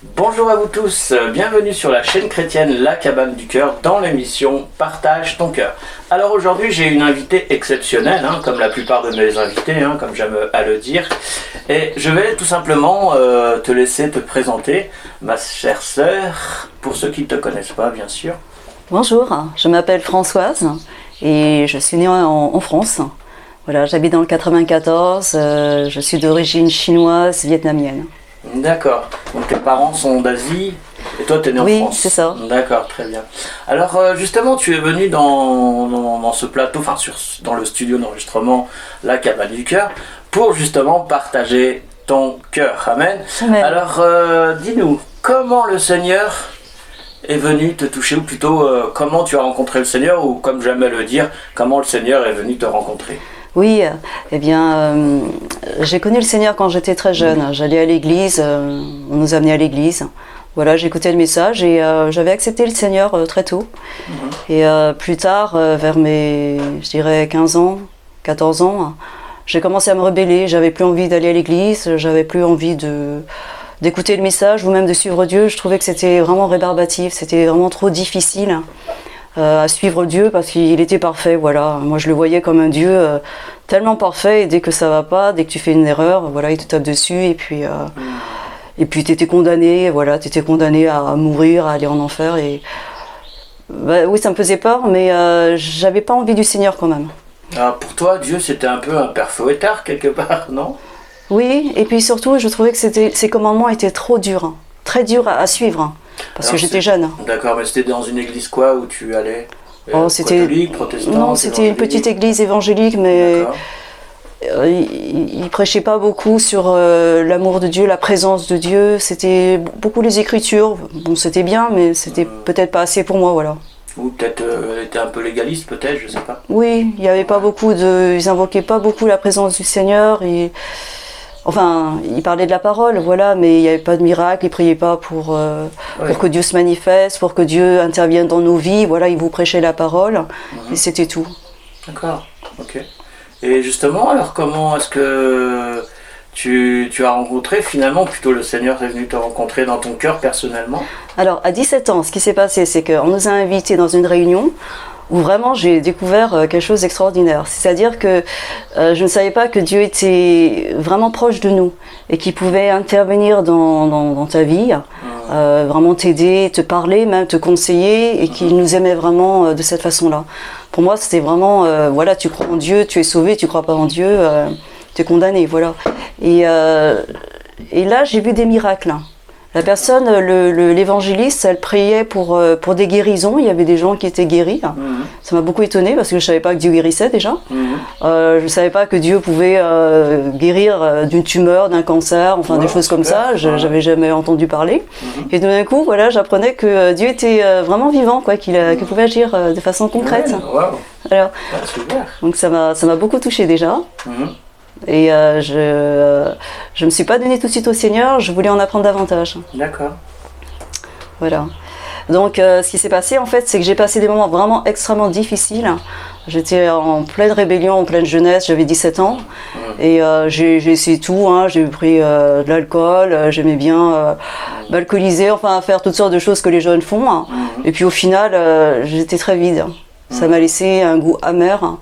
Bonjour à vous tous, bienvenue sur la chaîne chrétienne La Cabane du Cœur dans l'émission Partage ton cœur. Alors aujourd'hui j'ai une invitée exceptionnelle, comme la plupart de mes invités, comme j'aime à le dire. Et je vais tout simplement te laisser te présenter, ma chère sœur, pour ceux qui ne te connaissent pas bien sûr. Bonjour, je m'appelle Françoise et je suis née en France. Voilà, j'habite dans le 94, je suis d'origine chinoise, vietnamienne. D'accord, donc tes parents sont d'Asie et toi tu es né en Oui, France. c'est ça. D'accord, très bien. Alors justement tu es venu dans ce plateau, dans le studio d'enregistrement La Cabane du Cœur pour justement partager ton cœur. Amen. Amen. Alors dis-nous, comment le Seigneur est venu te toucher, ou plutôt comment tu as rencontré le Seigneur, ou comme j'aime à le dire, comment le Seigneur est venu te rencontrer? Oui, eh bien, j'ai connu le Seigneur quand j'étais très jeune. J'allais à l'église, on nous amenait à l'église. Voilà, j'écoutais le message et j'avais accepté le Seigneur très tôt. Et plus tard, vers mes, je dirais 15 ans, 14 ans, j'ai commencé à me rebeller. J'avais plus envie d'aller à l'église, j'avais plus envie d'écouter le message ou même de suivre Dieu. Je trouvais que c'était vraiment rébarbatif, c'était vraiment trop difficile à suivre Dieu parce qu'il était parfait. Voilà, moi je le voyais comme un Dieu tellement parfait, et dès que ça va pas, dès que tu fais une erreur, voilà, il te tape dessus et puis t'étais condamné, voilà, t'étais condamné à mourir, à aller en enfer. Et oui, ça me faisait peur, mais j'avais pas envie du Seigneur quand même. Alors pour toi, Dieu c'était un peu un père fouettard quelque part, non? Oui, et puis surtout, je trouvais que ces commandements étaient trop durs, très durs à suivre, parce que j'étais jeune. D'accord, mais c'était dans une église quoi où tu allais? Catholique, protestant? Non, c'était une petite église évangélique, mais il prêchait pas beaucoup sur l'amour de Dieu, la présence de Dieu. C'était beaucoup les Écritures. Bon, c'était bien, mais c'était peut-être pas assez pour moi, voilà. Ou peut-être elle était un peu légaliste, peut-être, je sais pas. Oui, il y avait pas beaucoup ils invoquaient pas beaucoup la présence du Seigneur. Enfin, il parlait de la parole, voilà, mais il n'y avait pas de miracle, il ne priait pas pour que Dieu se manifeste, pour que Dieu intervienne dans nos vies, voilà, il vous prêchait la parole, et c'était tout. D'accord, ok. Et justement, alors comment est-ce que tu as rencontré finalement, plutôt le Seigneur est venu te rencontrer dans ton cœur personnellement? Alors, à 17 ans, ce qui s'est passé, c'est qu'on nous a invités dans une réunion où vraiment j'ai découvert quelque chose d'extraordinaire. C'est-à-dire que je ne savais pas que Dieu était vraiment proche de nous et qu'il pouvait intervenir dans ta vie, vraiment t'aider, te parler, même te conseiller, et qu'il nous aimait vraiment de cette façon-là. Pour moi, c'était vraiment, voilà, tu crois en Dieu, tu es sauvé, tu crois pas en Dieu, tu es condamné, voilà. Et là, j'ai vu des miracles. La personne, l'évangéliste, elle priait pour des guérisons. Il y avait des gens qui étaient guéris. Ça m'a beaucoup étonnée parce que je ne savais pas que Dieu guérissait déjà. Je ne savais pas que Dieu pouvait guérir d'une tumeur, d'un cancer, enfin des choses comme ça. Je n'avais jamais entendu parler. Et tout d'un coup, voilà, j'apprenais que Dieu était vraiment vivant, quoi, qu'il pouvait agir de façon concrète. Alors, donc ça m'a beaucoup touchée déjà. Et je me suis pas donnée tout de suite au Seigneur, je voulais en apprendre davantage. D'accord. Voilà. Donc ce qui s'est passé en fait, c'est que j'ai passé des moments vraiment extrêmement difficiles. J'étais en pleine rébellion, en pleine jeunesse, j'avais 17 ans. Et j'ai essayé tout, j'ai pris de l'alcool, j'aimais bien m'alcooliser, enfin faire toutes sortes de choses que les jeunes font. Et puis au final, j'étais très vide. Ça m'a laissé un goût amer.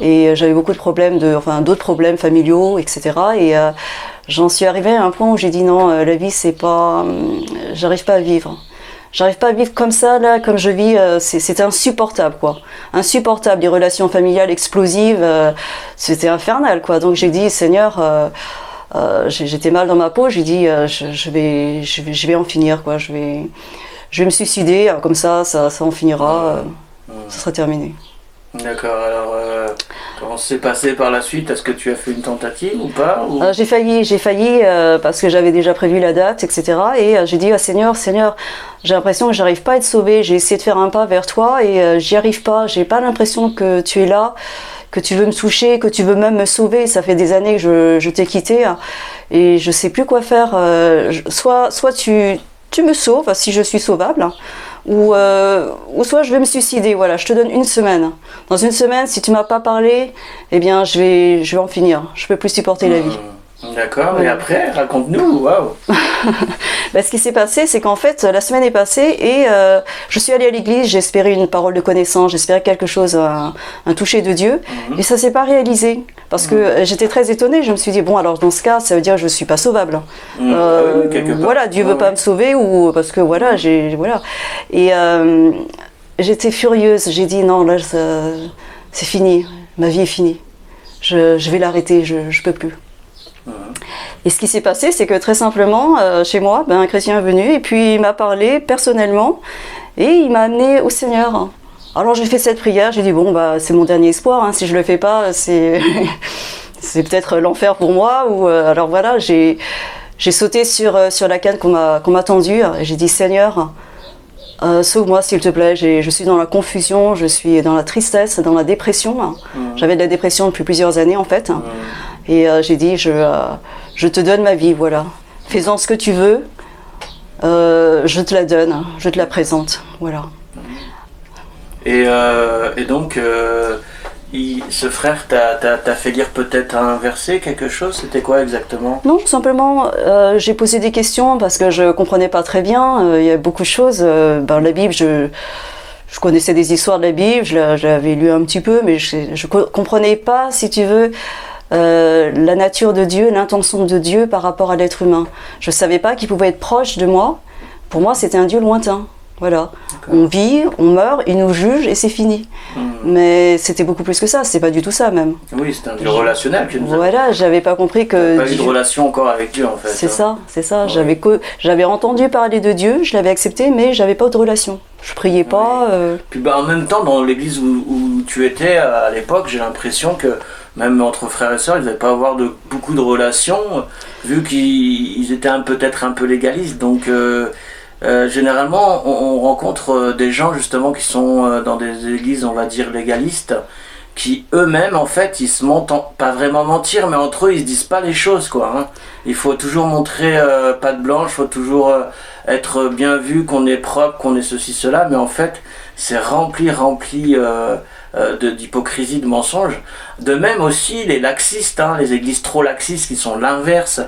Et j'avais beaucoup de problèmes, d'autres problèmes familiaux, etc. Et j'en suis arrivée à un point où j'ai dit non, la vie c'est pas, j'arrive pas à vivre. J'arrive pas à vivre comme ça, là, comme je vis, c'est insupportable, quoi. Insupportable, les relations familiales explosives, c'était infernal, quoi. Donc j'ai dit, Seigneur, j'étais mal dans ma peau, j'ai dit, je vais en finir, quoi. Je vais me suicider, comme ça en finira, ça sera terminé. D'accord, alors comment s'est passé par la suite? Est-ce que tu as fait une tentative ou pas J'ai failli parce que j'avais déjà prévu la date, etc. Et j'ai dit, Seigneur, j'ai l'impression que j'arrive pas à être sauvée, j'ai essayé de faire un pas vers toi et j'y arrive pas, j'ai pas l'impression que tu es là, que tu veux me toucher, que tu veux même me sauver. Ça fait des années que je t'ai quitté et je sais plus quoi faire. Soit tu me sauves si je suis sauvable, ou soit je vais me suicider. Voilà, je te donne une semaine. Dans une semaine, si tu m'as pas parlé, eh bien je vais en finir. Je peux plus supporter la vie. D'accord, Ouais. et après, raconte-nous, waouh. Ben, ce qui s'est passé, c'est qu'en fait, la semaine est passée et je suis allée à l'église, j'espérais une parole de connaissance, j'espérais quelque chose, un toucher de Dieu, et ça s'est pas réalisé. Parce que j'étais très étonnée, je me suis dit, bon, alors dans ce cas, ça veut dire que je ne suis pas sauvable. Ah oui, quelque part. Voilà, Dieu ne veut pas me sauver, ou parce que voilà, voilà. Et j'étais furieuse, j'ai dit, non, là, c'est fini, ma vie est finie. Je vais l'arrêter, je ne peux plus. Et ce qui s'est passé, c'est que très simplement, chez moi, un chrétien est venu et puis il m'a parlé personnellement et il m'a amené au Seigneur. Alors j'ai fait cette prière, j'ai dit bon c'est mon dernier espoir, hein, si je le fais pas, c'est c'est peut-être l'enfer pour moi. Ou alors voilà, j'ai sauté sur la canne qu'on m'a tendue et j'ai dit Seigneur, sauve-moi s'il te plaît, je suis dans la confusion, je suis dans la tristesse, dans la dépression. J'avais de la dépression depuis plusieurs années en fait. Et j'ai dit, je te donne ma vie, voilà. Fais-en ce que tu veux, je te la donne, je te la présente, voilà. Et donc, ce frère t'a fait lire peut-être un verset, quelque chose, c'était quoi exactement? Non, simplement, j'ai posé des questions parce que je ne comprenais pas très bien, il y a beaucoup de choses. La Bible, je connaissais des histoires de la Bible, je l'avais lu un petit peu, mais je ne comprenais pas, si tu veux, la nature de Dieu, l'intention de Dieu par rapport à l'être humain. Je ne savais pas qu'il pouvait être proche de moi. Pour moi, c'était un Dieu lointain. Voilà. On vit, on meurt, il nous juge et c'est fini. Mais c'était beaucoup plus que ça, c'est pas du tout ça même. Oui, c'est un Dieu relationnel que nous avons. Voilà, j'avais pas compris que. Pas eu de relation encore avec Dieu en fait. C'est ça. Oui. J'avais entendu parler de Dieu, je l'avais accepté, mais j'avais pas de relation. Je priais pas. Puis en même temps, dans l'église où tu étais à l'époque, j'ai l'impression que même entre frères et sœurs, ils ne devaient pas avoir beaucoup de relations, vu qu'ils étaient peut-être un peu légalistes. Donc généralement, on rencontre des gens justement qui sont dans des églises, on va dire, légalistes, qui eux-mêmes, en fait, ils se mentent, pas vraiment mentir, mais entre eux, ils se disent pas les choses, quoi. Hein. Il faut toujours montrer patte blanche, il faut toujours être bien vu, qu'on est propre, qu'on est ceci, cela, mais en fait, c'est rempli d'hypocrisie, de mensonges. De même aussi les laxistes, hein, les églises trop laxistes qui sont l'inverse.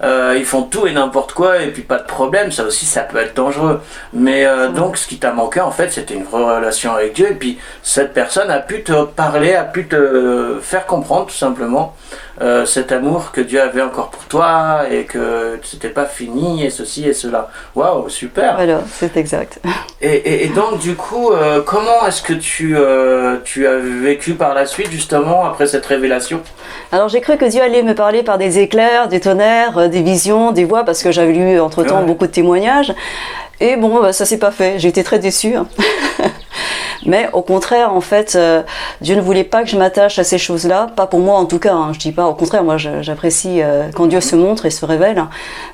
Ils font tout et n'importe quoi et puis pas de problème, ça aussi ça peut être dangereux. Mais donc ce qui t'a manqué en fait c'était une vraie relation avec Dieu et puis cette personne a pu te parler, a pu te faire comprendre tout simplement cet amour que Dieu avait encore pour toi et que c'était pas fini et ceci et cela. Waouh, super. Voilà, c'est exact. Et donc du coup, comment est-ce que tu as vécu par la suite justement après cette révélation? Alors j'ai cru que Dieu allait me parler par des éclairs, des tonnerres, des visions, des voix, parce que j'avais lu entre-temps beaucoup de témoignages. Et bon, ça s'est pas fait. J'ai été très déçue. Mais au contraire, en fait, Dieu ne voulait pas que je m'attache à ces choses-là. Pas pour moi en tout cas. Je dis pas. Au contraire, moi j'apprécie quand Dieu se montre et se révèle.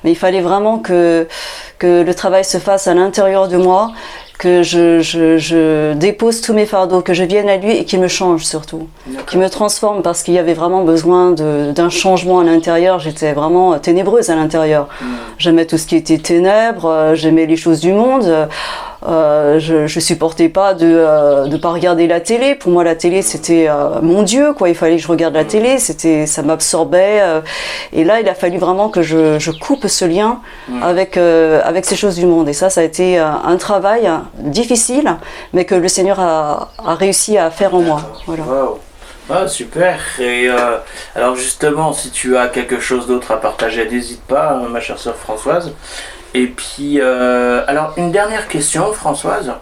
Mais il fallait vraiment que le travail se fasse à l'intérieur de moi, que je dépose tous mes fardeaux, que je vienne à lui et qu'il me change surtout, qu'il me transforme parce qu'il y avait vraiment besoin d'un changement à l'intérieur. J'étais vraiment ténébreuse à l'intérieur. J'aimais tout ce qui était ténèbres, j'aimais les choses du monde. Je supportais pas de pas regarder la télé. Pour moi, la télé c'était mon Dieu, quoi. Il fallait que je regarde la télé, ça m'absorbait. Et là, il a fallu vraiment que je coupe ce lien avec ces choses du monde. Et ça a été un travail difficile, mais que le Seigneur a réussi à faire en moi. Voilà. Wow. Ah, super. Et alors justement, si tu as quelque chose d'autre à partager, n'hésite pas, hein, ma chère sœur Françoise. Et puis, alors une dernière question, Françoise.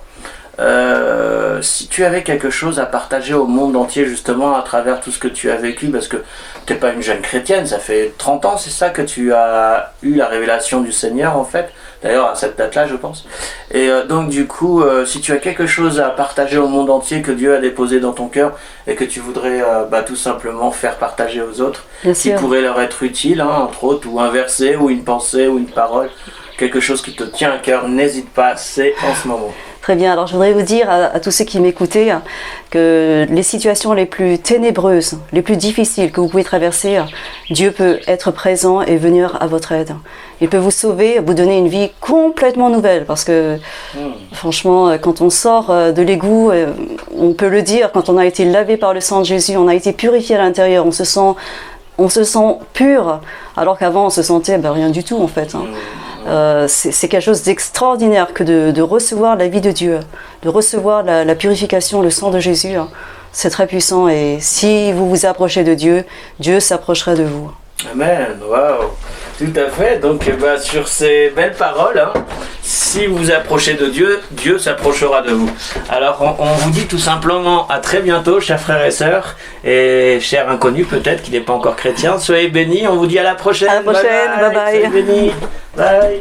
Si tu avais quelque chose à partager au monde entier justement à travers tout ce que tu as vécu, parce que tu n'es pas une jeune chrétienne, ça fait 30 ans, c'est ça que tu as eu la révélation du Seigneur en fait, d'ailleurs à cette date-là je pense. Et donc du coup, si tu as quelque chose à partager au monde entier que Dieu a déposé dans ton cœur et que tu voudrais tout simplement faire partager aux autres, qui pourrait leur être utile, hein, entre autres, ou un verset, ou une pensée, ou une parole, quelque chose qui te tient à cœur, n'hésite pas, c'est en ce moment. Très bien, alors je voudrais vous dire à tous ceux qui m'écoutaient que les situations les plus ténébreuses, les plus difficiles que vous pouvez traverser, Dieu peut être présent et venir à votre aide. Il peut vous sauver, vous donner une vie complètement nouvelle, parce que franchement, quand on sort de l'égout, on peut le dire, quand on a été lavé par le sang de Jésus, on a été purifié à l'intérieur, on se sent on se sent pur, alors qu'avant on se sentait rien du tout en fait. C'est quelque chose d'extraordinaire que de recevoir la vie de Dieu, de recevoir la purification, le sang de Jésus. C'est très puissant et si vous vous approchez de Dieu, Dieu s'approchera de vous. Amen, waouh, tout à fait. Donc sur ces belles paroles, si vous vous approchez de Dieu, Dieu s'approchera de vous. Alors on vous dit tout simplement à très bientôt, chers frères et sœurs, et chers inconnus peut-être qui n'est pas encore chrétien. Soyez bénis, on vous dit à la prochaine. À la prochaine, bye bye. Soyez bénis, bye.